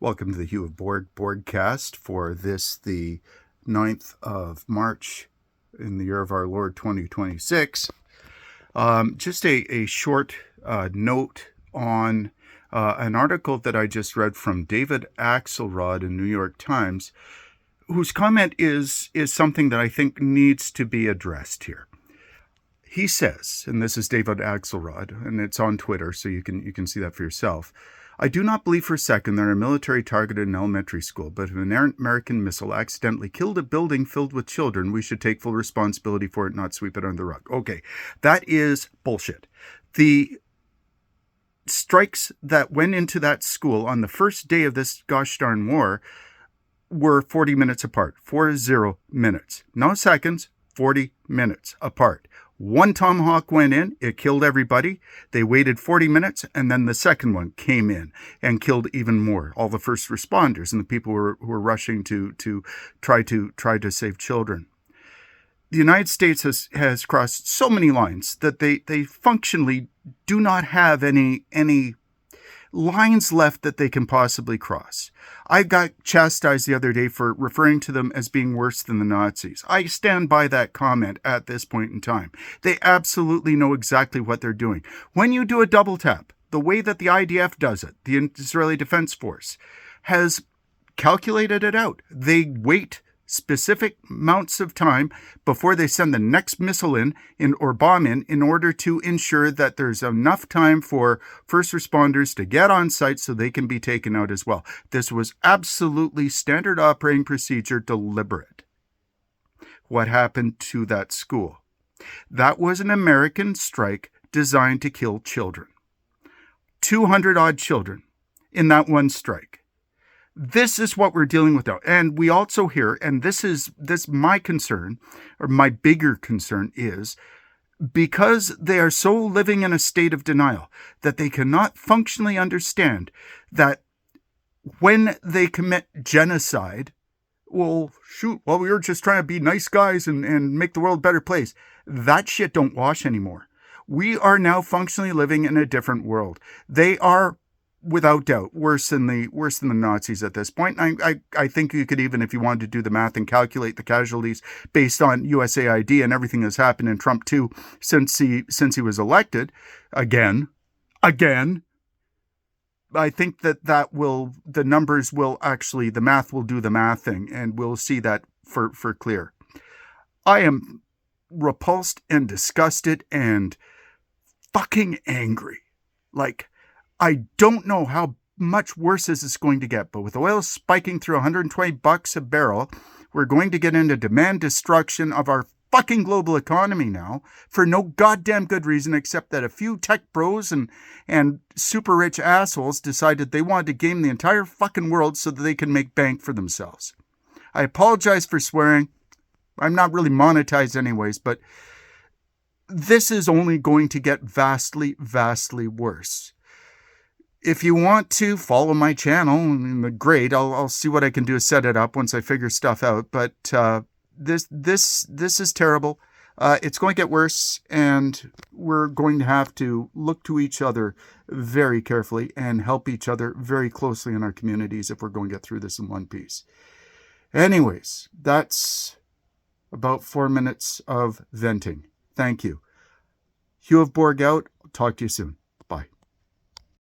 Welcome to the Hugh of Borgcast for this, the 9th of March in the year of our Lord 2026. Just a short note on an article that I just read from David Axelrod in New York Times, whose comment is something that I think needs to be addressed here. He says, and this is David Axelrod, and it's on Twitter, so you can see that for yourself. I do not believe for a second that a military targeted an elementary school, but if an American missile accidentally killed a building filled with children, we should take full responsibility for it, not sweep it under the rug. Okay, that is bullshit. The strikes that went into that school on the first day of this gosh darn war were 40 minutes apart. 40 minutes. No seconds, 40 minutes apart. One Tomahawk went in, it killed everybody. They waited 40 minutes, and then the second one came in and killed even more, all the first responders and the people who were rushing to try to save children. The United States has crossed so many lines that they functionally do not have any lines left that they can possibly cross. I got chastised the other day for referring to them as being worse than the Nazis. I stand by that comment at this point in time. They absolutely know exactly what they're doing. When you do a double tap, the way that the IDF does it, the Israeli Defense Force, has calculated it out. They wait specific amounts of time before they send the next missile in or bomb in order to ensure that there's enough time for first responders to get on site so they can be taken out as well. This was absolutely standard operating procedure, deliberate. What happened to that school? That was an American strike designed to kill children. 200 odd children in that one strike. This is what we're dealing with now. And we also hear, and this my concern, or my bigger concern is, because they are so living in a state of denial that they cannot functionally understand that when they commit genocide, we were just trying to be nice guys and make the world a better place. That shit don't wash anymore. We are now functionally living in a different world. They are, without doubt, worse than the Nazis at this point. I think you could, even if you wanted to do the math and calculate the casualties based on USAID and everything that's happened in Trump too since he was elected again. I think that the numbers will actually, the math will do the math thing, and we'll see that for clear. I am repulsed and disgusted and fucking angry. Like, I don't know how much worse this is going to get, but with oil spiking through $120 a barrel, we're going to get into demand destruction of our fucking global economy now for no goddamn good reason except that a few tech bros and super rich assholes decided they wanted to game the entire fucking world so that they can make bank for themselves. I apologize for swearing. I'm not really monetized anyways, but this is only going to get vastly, vastly worse. If you want to follow my channel, great. I'll see what I can do to set it up once I figure stuff out. But this is terrible. It's going to get worse, and we're going to have to look to each other very carefully and help each other very closely in our communities if we're going to get through this in one piece. Anyways, that's about 4 minutes of venting. Thank you. Hugh of Borg out. Talk to you soon.